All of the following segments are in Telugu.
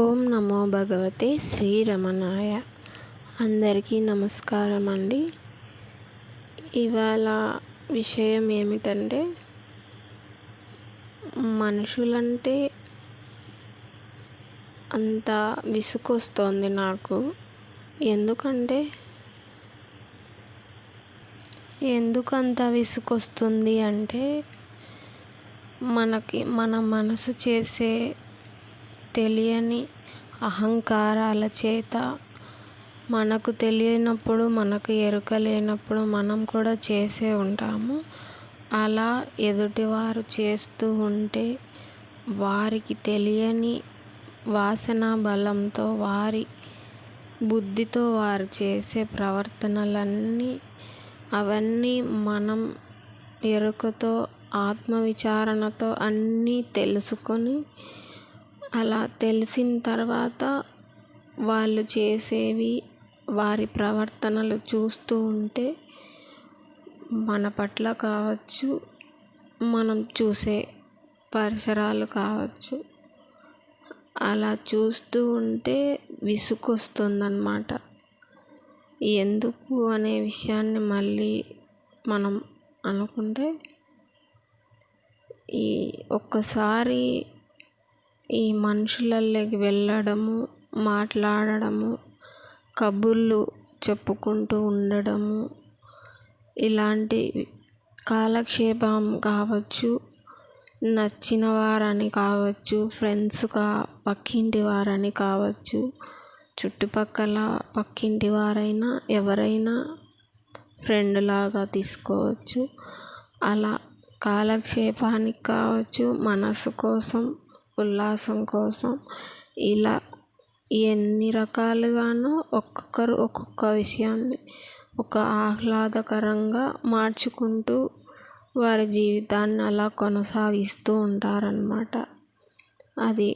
ఓం నమో భగవతే శ్రీరమణాయ. అందరికీ నమస్కారం అండి. ఇవాళ విషయం ఏమిటంటే, మనుషులంటే అంత విసుగొస్తోంది నాకు. ఎందుకంత విసుగొస్తుంది అంటే, మన మనసు చేసే తెలియని అహంకారాల చేత, మనకు తెలియనప్పుడు, మనకు ఎరుక లేనప్పుడు మనం కూడా చేసే ఉంటాము. అలా ఎదుటివారు చేస్తూ ఉంటే వారికి తెలియని వాసన బలంతో, వారి బుద్ధితో వారు చేసే ప్రవర్తనలన్నీ అవన్నీ మనం ఎరుకతో, ఆత్మవిచారణతో అన్నీ తెలుసుకొని, అలా తెలిసిన తర్వాత వాళ్ళు చేసేవి, వారి ప్రవర్తనలు చూస్తూ ఉంటే మన పట్ల కావచ్చు, మనం చూసే పరిసరాలు కావచ్చు, అలా చూస్తూ ఉంటే విసుగొస్తుందన్నమాట. ఎందుకు అనే విషయాన్ని మళ్ళీ మనం అనుకుంటే, ఒక్కసారి ఈ మనుషులలోకి వెళ్ళడము, మాట్లాడడము, కబుర్లు చెప్పుకుంటూ ఉండడము, ఇలాంటి కాలక్షేపం కావచ్చు, నచ్చిన వారని కావచ్చు, పక్కింటి వారని కావచ్చు, చుట్టుపక్కల పక్కింటి వారైనా ఎవరైనా ఫ్రెండ్ లాగా తీసుకోవచ్చు. అలా కాలక్షేపానికి కావచ్చు, మనసు కోసం, ఉల్లాసం కోసం, ఇలా ఎన్ని రకాలుగానో ఒక్కొక్కరు ఒక్కొక్క విషయాన్ని ఒక ఆహ్లాదకరంగా మార్చుకుంటూ వారి జీవితాన్ని అలా కొనసాగిస్తూ ఉంటారన్నమాట. అది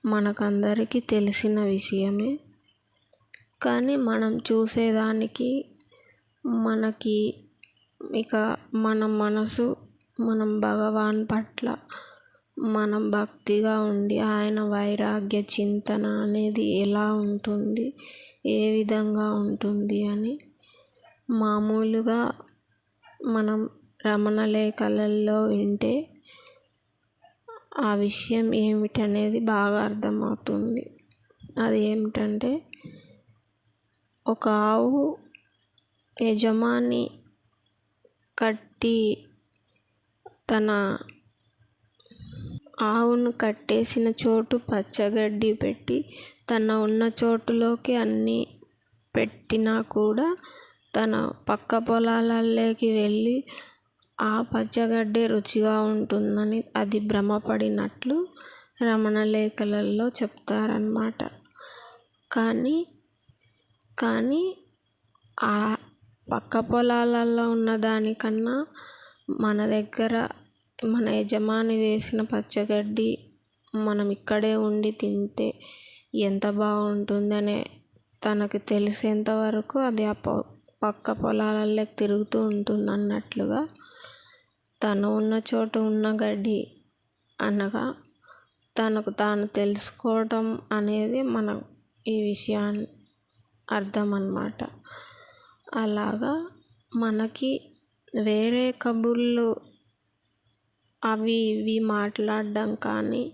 మనకందరికీ తెలిసిన విషయమే. కానీ మనం చూసేదానికి, మనకి మన మనసు, మనం భగవాన్ పట్ల మనం భక్తిగా ఉండి ఆయన వైరాగ్య చింతన అనేది ఎలా ఉంటుంది, ఏ విధంగా ఉంటుంది అని మామూలుగా మనం రమణ లేఖలలో వింటే ఆ విషయం ఏమిటనేది బాగా అర్థమవుతుంది. అది ఏమిటంటే, ఒక ఆవు యజమాని తన ఆవును కట్టేసిన చోటు పచ్చగడ్డి పెట్టి, తన ఉన్న చోటులోకి అన్నీ పెట్టినా కూడా తన పక్క పొలాలలోకి వెళ్ళి ఆ పచ్చగడ్డే రుచిగా ఉంటుందని అది భ్రమపడినట్లు రమణ లేఖలలో చెప్తారన్నమాట. కానీ ఆ పక్క పొలాలలో ఉన్నదానికన్నా మన దగ్గర మన యజమాని వేసిన పచ్చగడ్డి మనం ఇక్కడే ఉండి తింటే ఎంత బాగుంటుందనే తనకు తెలిసేంత వరకు అది ఆ పక్క పొలాలలోకి తిరుగుతూ ఉంటుంది అన్నట్లుగా, తను ఉన్న చోటు ఉన్న గడ్డి అనగా తనకు తాను తెలుసుకోవటం అనేది మనం ఈ విషయాన్ని అర్థం అన్నమాట. అలాగా మనకి వేరే కబుర్లు అవి ఇవి మాట్లాడడం కానీ,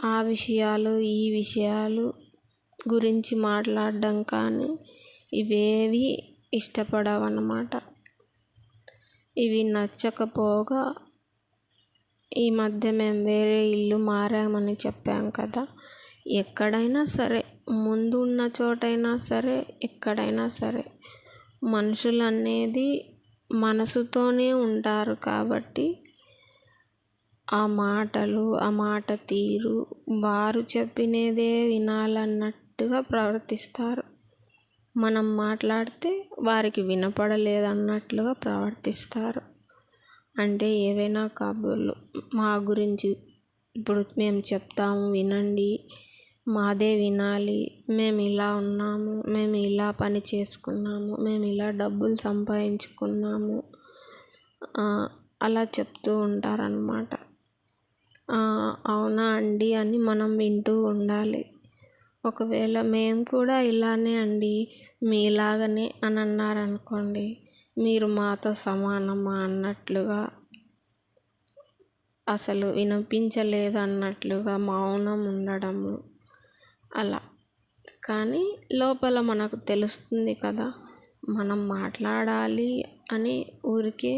ఆ విషయాలు ఈ విషయాలు గురించి మాట్లాడడం కానీ ఇవేవి ఇష్టపడవన్నమాట. ఇవి నచ్చకపోగా ఈ మధ్య మేము వేరే ఇల్లు మారామని చెప్పాం కదా, ఎక్కడైనా సరే, ముందు ఉన్న చోటైనా సరే, ఎక్కడైనా సరే మనుషులు అనేది మనసుతోనే ఉంటారు కాబట్టి ఆ మాటలు, ఆ మాట తీరు, వారు చెప్పినదే వినాలన్నట్టుగా ప్రవర్తిస్తారు. మనం మాట్లాడితే వారికి వినపడలేదన్నట్లుగా ప్రవర్తిస్తారు. అంటే ఏవైనా కబుర్లు మా గురించి ఇప్పుడు మేము చెప్తాము వినండి, మాదే వినాలి, మేము ఇలా ఉన్నాము, మేము ఇలా పని చేసుకున్నాము, మేము ఇలా డబ్బులు సంపాదించుకున్నాము, అలా చెప్తూ ఉంటారన్నమాట. అవునా అండి అని మనం వింటూ ఉండాలి. ఒకవేళ మేము కూడా ఇలానే అండి మీలాగనే అని అన్నారనుకోండి, మీరు మాతో సమానమా అన్నట్లుగా, అసలు వినిపించలేదు అన్నట్లుగా మౌనం ఉండడము అలా. కానీ లోపల మనకు తెలుస్తుంది కదా, మనం మాట్లాడాలి అని ఊరికే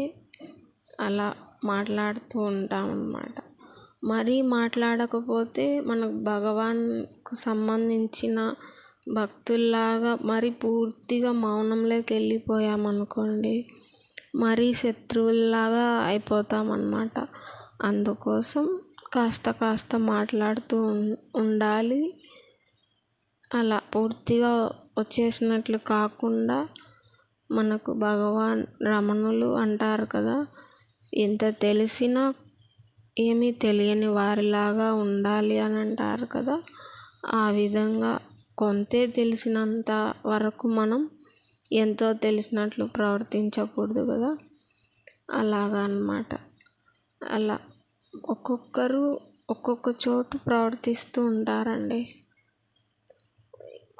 అలా మాట్లాడుతూ ఉంటాం అన్నమాట. మరీ మాట్లాడకపోతే మనకు భగవాన్కు సంబంధించిన భక్తుల్లాగా మరి పూర్తిగా మౌనంలోకి వెళ్ళిపోయామనుకోండి, మరీ శత్రువుల్లాగా అయిపోతామన్నమాట. అందుకోసం కాస్త మాట్లాడుతూ ఉండాలి. అలా పూర్తిగా వచ్చేసినట్లు కాకుండా, మనకు భగవాన్ రమణులు అంటారు కదా, ఎంత తెలిసినా ఏమీ తెలియని వారిలాగా ఉండాలి అని అంటారు కదా. ఆ విధంగా కొంతే తెలిసినంత వరకు మనం ఎంతో తెలిసినట్లు ప్రవర్తించకూడదు కదా, అలాగా అన్నమాట. అలా ఒక్కొక్కరు ఒక్కొక్క చోటు ప్రవర్తిస్తూ ఉంటారండి.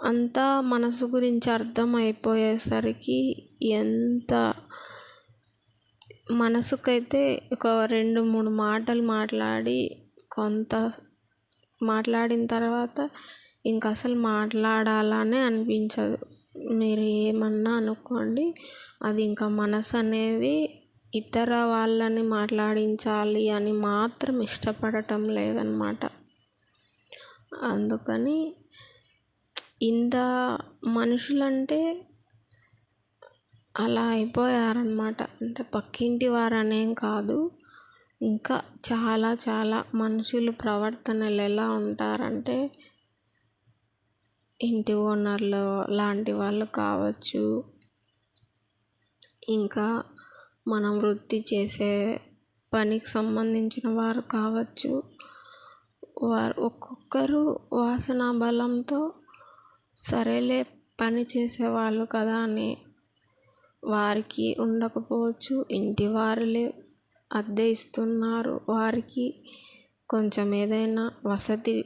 అంతా మనసు గురించి అర్థం అయిపోయేసరికి ఎంత మనసుకైతే ఒక 2-3 మాటలు మాట్లాడిన తర్వాత ఇంక అసలు మాట్లాడాలనే అనిపించదు. మీరు ఏమన్నా అనుకోండి, అది ఇంకా మనసు అనేది ఇతర వాళ్ళని మాట్లాడించాలి అని మాత్రం ఇష్టపడటం లేదన్నమాట. అందుకని ఇంత మనుషులంటే అలా అయిపోయారన్నమాట. అంటే పక్కింటి వారనేం కాదు, ఇంకా చాలా మనుషులు ప్రవర్తనలు ఎలా ఉంటారంటే, ఇంటి ఓనర్లు లాంటి వాళ్ళు కావచ్చు, ఇంకా మనం వృత్తి చేసే పనికి సంబంధించిన వారు కావచ్చు, వారు ఒక్కొక్కరు వాసనా బలంతో సరేలే పని చేసేవాళ్ళు కదా అని వారికి ఉండకపోవచ్చు. ఇంటి వారులే అద్దె ఇస్తున్నారు, వారికి కొంచెం ఏదైనా వసతి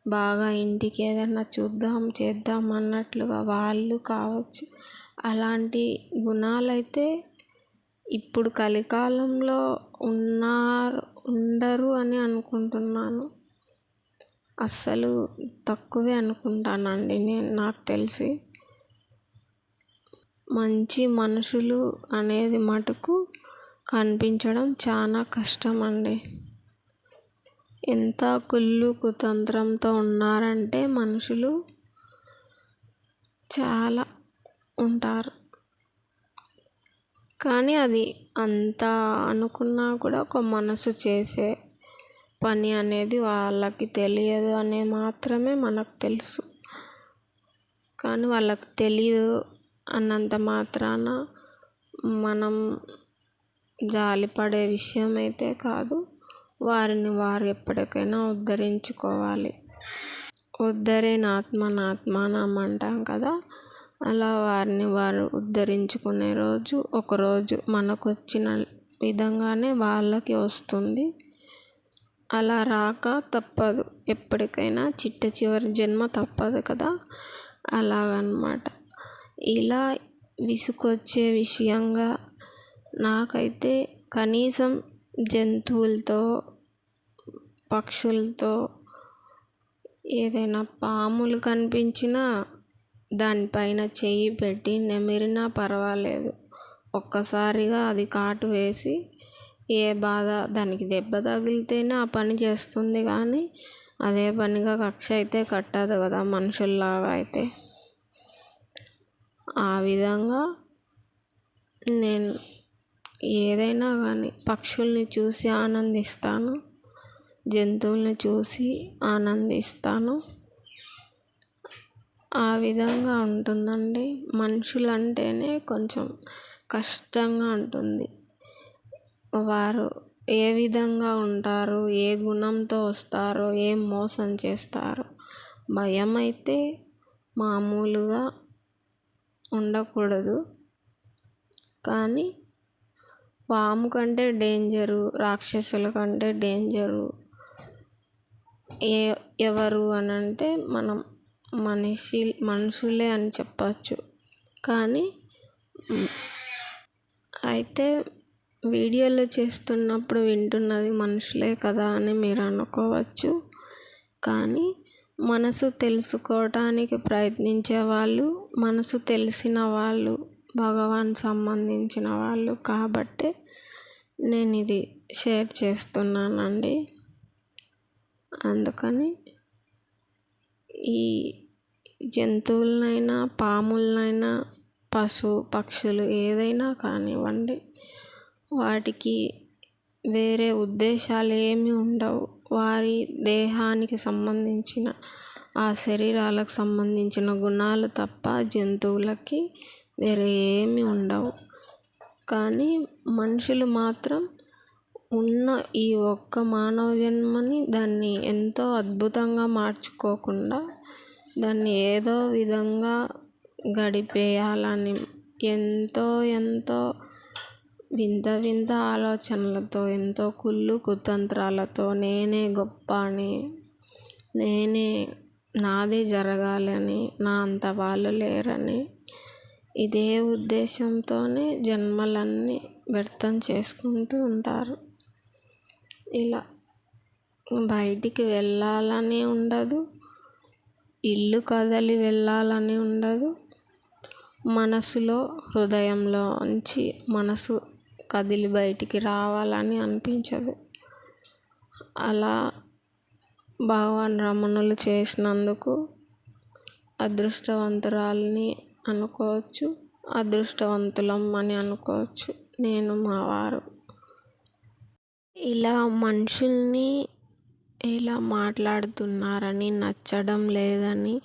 బాగా ఇంటికి ఏదైనా చేద్దాం అన్నట్లుగా వాళ్ళు కావచ్చు. అలాంటి గుణాలైతే ఇప్పుడు కలికాలంలో ఉండరు అని అనుకుంటున్నాను. అస్సలు తక్కువే అనుకుంటానండి నాకు తెలిసి. మంచి మనుషులు అనేది మటుకు కనిపించడం చాలా కష్టం అండి. ఎంత కుళ్ళు కుతంత్రంతో ఉన్నారంటే మనుషులు చాలా ఉంటారు. కానీ అది అంత అనుకున్నా కూడా ఒక మనసు చేసే పని అనేది వాళ్ళకి తెలియదు అనే మాత్రమే మనకు తెలుసు. కానీ వాళ్ళకి తెలియదు అన్నంత మాత్రాన మనం జాలిపడే విషయం అయితే కాదు. వారిని వారు ఎప్పటికైనా ఉద్ధరించుకోవాలి. ఉద్ధరేనాత్మనాత్మానం అంటాం కదా, అలా వారిని వారు ఉద్ధరించుకునే రోజు ఒకరోజు మనకు వచ్చిన విధంగానే వాళ్ళకి వస్తుంది. అలా రాక తప్పదు, ఎప్పటికైనా చిట్ట చివరి జన్మ తప్పదు కదా, అలాగన్నమాట. ఇలా విసుకొచ్చే విషయంగా నాకైతే కనీసం జంతువులతో, పక్షులతో, ఏదైనా పాములు కనిపించినా దానిపైన చెయ్యి పెట్టి నెమిరినా పర్వాలేదు, ఒక్కసారిగా అది కాటు వేసి ఏ బాధ, దానికి దెబ్బ తగిలితేనే ఆ పని చేస్తుంది. కానీ అదే పనిగా కక్ష అయితే కట్టదు కదా మనుషుల్లాగా అయితే. ఆ విధంగా నేను ఏదైనా కానీ పక్షుల్ని చూసి ఆనందిస్తాను, జంతువుల్ని చూసి ఆనందిస్తాను. ఆ విధంగా ఉంటుందండి. మనుషులంటేనే కొంచెం కష్టంగా ఉంటుంది. వారు ఏ విధంగా ఉంటారు, ఏ గుణంతో వస్తారో, ఏం మోసం చేస్తారో. భయం అయితే మామూలుగా ఉండకూడదు, కానీ పాము కంటే డేంజరు, రాక్షసుల కంటే డేంజరు ఎవరు అని అంటే మనం మనుషులే అని చెప్పచ్చు. కానీ అయితే వీడియోలో చేస్తున్నప్పుడు వింటున్నది మనుషులే కదా అని మీరు అనుకోవచ్చు. కానీ మనసు తెలుసుకోవటానికి ప్రయత్నించే వాళ్ళు, మనసు తెలిసిన వాళ్ళు, భగవాన్ సంబంధించిన వాళ్ళు కాబట్టే నేను ఇది షేర్ చేస్తున్నానండి. అందుకని ఈ జంతువులనైనా, పాములనైనా, పక్షులు ఏదైనా కానివ్వండి, వాటికి వేరే ఉద్దేశాలు ఏమీ ఉండవు. వారి దేహానికి సంబంధించిన ఆ శరీరాలకు సంబంధించిన గుణాలు తప్ప జంతువులకి వేరే ఏమీ ఉండవు. కానీ మనుషులు మాత్రం ఉన్న ఈ ఒక్క మానవ జన్మని దాన్ని ఎంతో అద్భుతంగా మార్చుకోకుండా దాన్ని ఏదో విధంగా గడిపేయాలని ఎంతో వింత ఆలోచనలతో, ఎంతో కుళ్ళు కుతంత్రాలతో నేనే గొప్ప అని, నాదే జరగాలని, నా అంత వాళ్ళు లేరని, ఇదే ఉద్దేశంతోనే జన్మలన్నీ వ్యర్థం చేసుకుంటూ ఉంటారు. ఇలా బయటికి వెళ్ళాలని ఉండదు, ఇల్లు కదలి వెళ్ళాలని ఉండదు, మనసులో హృదయంలోంచి మనసు కదిలి బయటికి రావాలని అనిపించదు. అలా భగవాన్ రమణులు చేసినందుకు అదృష్టవంతురాలిని అనుకోవచ్చు, అదృష్టవంతులం అని అనుకోవచ్చు నేను, మా వారు. ఇలా మనుషుల్ని ఇలా మాట్లాడుతున్నారని, నచ్చడం లేదని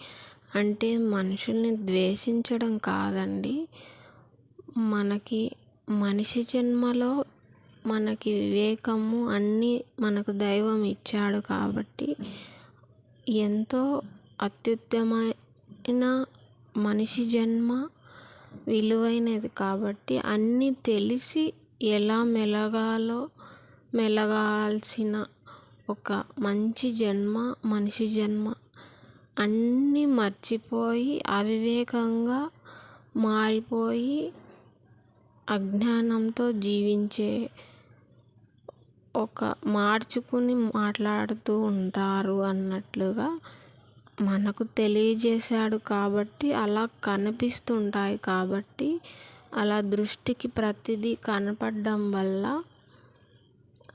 అంటే మనుషుల్ని ద్వేషించడం కాదండి. మనిషి జన్మలో మనకి వివేకము అన్నీ మనకు దైవం ఇచ్చాడు కాబట్టి, ఎంతో అత్యుత్తమైన మనిషి జన్మ విలువైనది కాబట్టి అన్నీ తెలిసి ఎలా మెలగాల్సిన ఒక మంచి జన్మ మనిషి జన్మ. అన్నీ మర్చిపోయి అవివేకంగా మారిపోయి అజ్ఞానంతో జీవించే మార్చుకుని మాట్లాడుతూ ఉంటారు అన్నట్లుగా మనకు తెలియజేశాడు కాబట్టి, అలా కనిపిస్తుంటాయి కాబట్టి, అలా దృష్టికి ప్రతిదీ కనపడడం వల్ల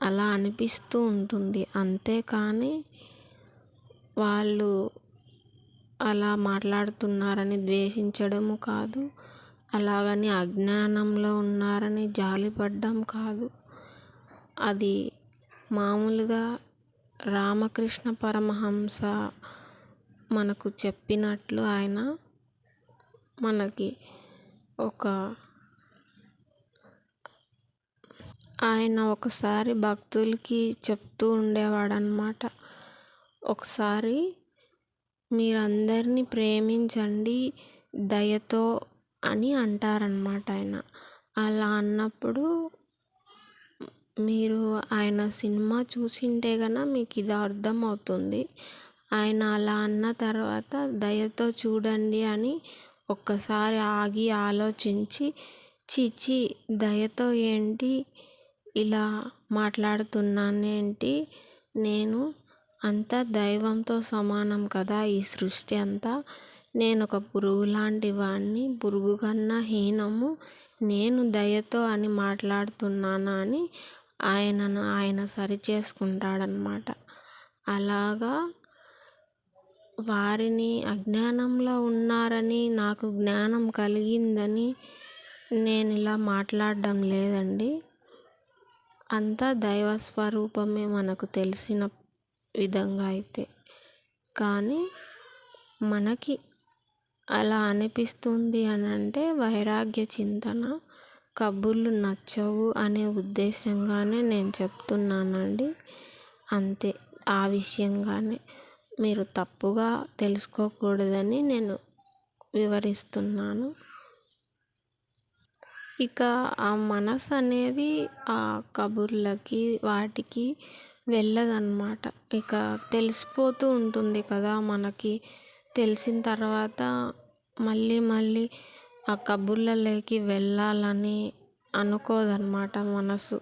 అలా అనిపిస్తూ ఉంటుంది. అంతేకాని వాళ్ళు అలా మాట్లాడుతున్నారని ద్వేషించడము కాదు, అలాగని అజ్ఞానంలో ఉన్నారని జాలిపడ్డం కాదు. అది మామూలుగా రామకృష్ణ పరమహంస మనకు చెప్పినట్లు ఆయన ఒకసారి భక్తులకి చెప్తూ ఉండేవాడనమాట. ఒకసారి మీరందరినీ ప్రేమించండి దయతో అని అంటారనమాట ఆయన. అలా అన్నప్పుడు మీరు ఆయన సినిమా చూసింటే కనుక మీకు ఇది అర్థమవుతుంది. ఆయన అలా అన్న తర్వాత దయతో చూడండి అని ఒక్కసారి ఆగి ఆలోచించి, చీచి దయతో ఏంటి, ఇలా మాట్లాడుతున్నానేంటి, నేను అంతా దైవంతో సమానం కదా ఈ సృష్టి అంతా, నేను ఒక పురుగు లాంటి వాడిని, పురుగు కన్నా హీనము, నేను దయతో అని మాట్లాడుతున్నానా అని ఆయన సరి చేసుకుంటాడనమాట. అలాగా వారిని అజ్ఞానంలో ఉన్నారని నాకు జ్ఞానం కలిగిందని నేను ఇలా మాట్లాడడం లేదండి. అంతా దైవ స్వరూపమే మనకు తెలిసిన విధంగా అయితే. కానీ మనకి అలా అనిపిస్తుంది అని అంటే వైరాగ్య చింతన, కబుర్లు నచ్చవు అనే ఉద్దేశంగానే నేను చెప్తున్నానండి. అంతే, ఆ విషయంగానే మీరు తప్పుగా తెలుసుకోకూడదని నేను వివరిస్తున్నాను. ఇక ఆ మనసు అనేది ఆ కబుర్లకి వాటికి వెళ్ళదన్నమాట. ఇక తెలిసిపోతూ ఉంటుంది కదా, మనకి తెలిసిన తర్వాత మళ్ళీ మళ్ళీ ఆ కబుర్లలోకి వెళ్ళాలని అనుకోదన్నమాట మనసు.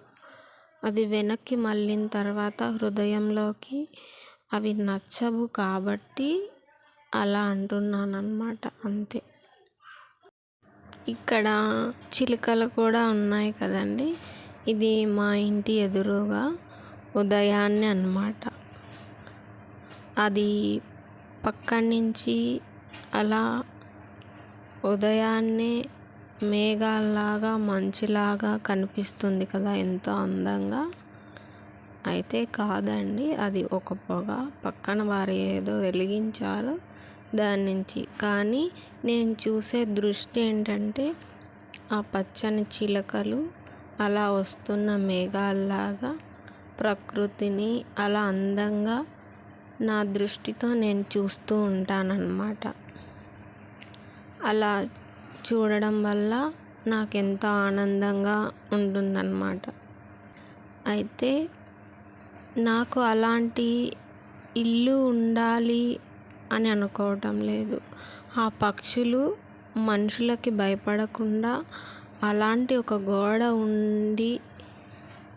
అది వెనక్కి మళ్ళిన తర్వాత హృదయంలోకి అవి నచ్చవు కాబట్టి అలా అంటున్నానన్నమాట, అంతే. ఇక్కడ చిలుకలు కూడా ఉన్నాయి కదండి. ఇది మా ఇంటి ఎదురుగా ఉదయాన్నే అన్నమాట. అది పక్కన నుంచి అలా ఉదయాన్నే మేఘాల్లాగా మంచులాగా కనిపిస్తుంది కదా, ఎంతో అందంగా. అయితే కాదండి, అది ఒక పొగ. పక్కన వారు ఏదో వెలిగించారు దాని నుంచి. కానీ నేను చూసే దృష్టి ఏంటంటే ఆ పచ్చని చిలకలు అలా వస్తున్న మేఘాల్లాగా ప్రకృతిని అలా అందంగా నా దృష్టితో నేను చూస్తూ ఉంటానన్నమాట. అలా చూడడం వల్ల నాకెంతో ఆనందంగా ఉంటుందన్నమాట. అయితే నాకు అలాంటి ఇల్లు ఉండాలి అని అనుకోవటం లేదు. ఆ పక్షులు మనుషులకి భయపడకుండా అలాంటి ఒక గోడ ఉండి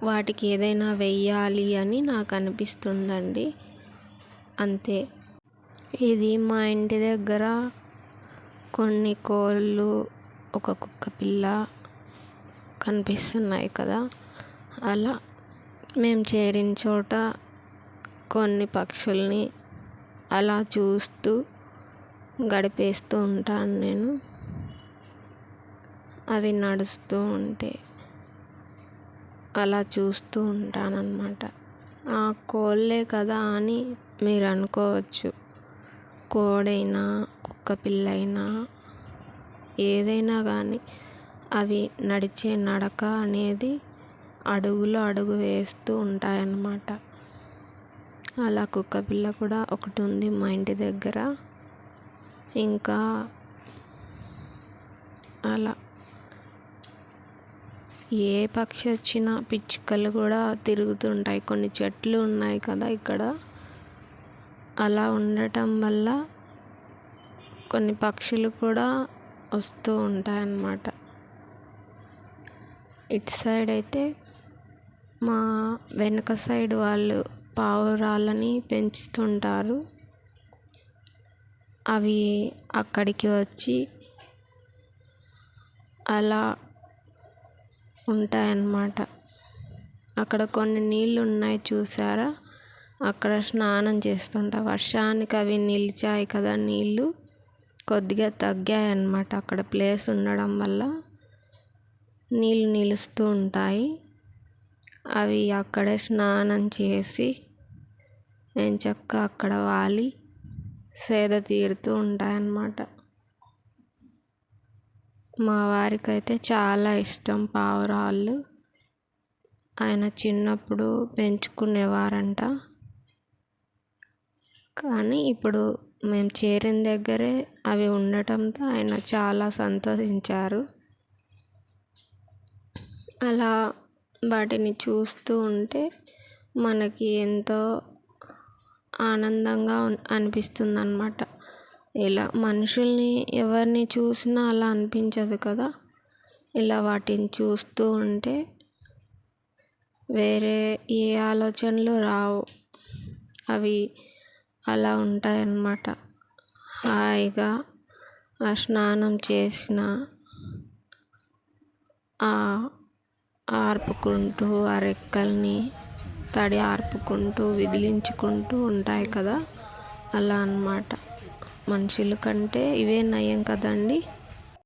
వాటికి ఏదైనా వెయ్యాలి అని నాకు అనిపిస్తుందండి, అంతే. ఇది మా ఇంటి దగ్గర కొన్ని కోళ్ళు, ఒక కుక్క పిల్ల కనిపిస్తున్నాయి కదా. అలా మేము చేరిన చోట కొన్ని పక్షుల్ని అలా చూస్తూ గడిపేస్తూ ఉంటాను నేను. అవి నడుస్తూ ఉంటే అలా చూస్తూ ఉంటానన్నమాట. ఆ కోళ్ళే కదా అని మీరు అనుకోవచ్చు. కోడైనా కుక్క పిల్ల అయినా ఏదైనా కానీ అవి నడిచే నడక అనేది అడుగులో అడుగు వేస్తూ ఉంటాయన్నమాట. అలా కుక్క పిల్ల కూడా ఒకటి ఉంది మా ఇంటి దగ్గర. ఇంకా అలా ఏ పక్షి వచ్చినా పిచ్చుకలు కూడా తిరుగుతుంటాయి. కొన్ని చెట్లు ఉన్నాయి కదా ఇక్కడ. అలా ఉండటం వల్ల కొన్ని పక్షులు కూడా వస్తూ ఉంటాయన్నమాట. ఇటు సైడ్ అయితే మా వెనక సైడ్ వాళ్ళు పావురాలని పెంచుతుంటారు. అవి అక్కడికి వచ్చి అలా ఉంటాయన్నమాట. అక్కడ కొన్ని నీళ్ళు ఉన్నాయి చూసారా, అక్కడ స్నానం చేస్తుంటా. వర్షానికి అవి నిలిచాయి కదా నీళ్ళు, కొద్దిగా తగ్గాయి అన్నమాట. అక్కడ ప్లేస్ ఉండడం వల్ల నీళ్ళు నిలుస్తూ ఉంటాయి. అవి అక్కడే స్నానం చేసి ఎంచక్కా అక్కడ వాలి సేద తీరుతూ ఉంటాయన్నమాట. మా వారికైతే చాలా ఇష్టం పావురాళ్ళు. ఆయన చిన్నప్పుడు పెంచుకునేవారంట. కానీ ఇప్పుడు మేము చేరిన దగ్గరే అవి ఉండటంతో ఆయన చాలా సంతోషించారు. అలా వాటిని చూస్తూ ఉంటే మనకి ఎంతో ఆనందంగా అనిపిస్తుంది అన్నమాట. ఇలా మనుషుల్ని ఎవరిని చూసినా అలా అనిపించదు కదా. ఇలా వాటిని చూస్తూ ఉంటే వేరే ఏ ఆలోచనలు రావు. అవి అలా ఉంటాయన్నమాట. హాయిగా ఆ స్నానం చేసిన ఆర్పుకుంటూ ఆ రెక్కల్ని తడి ఆర్పుకుంటూ విదిలించుకుంటూ ఉంటాయి కదా, అలా అన్నమాట. మనుషుల కంటే ఇవే నయం కదండి.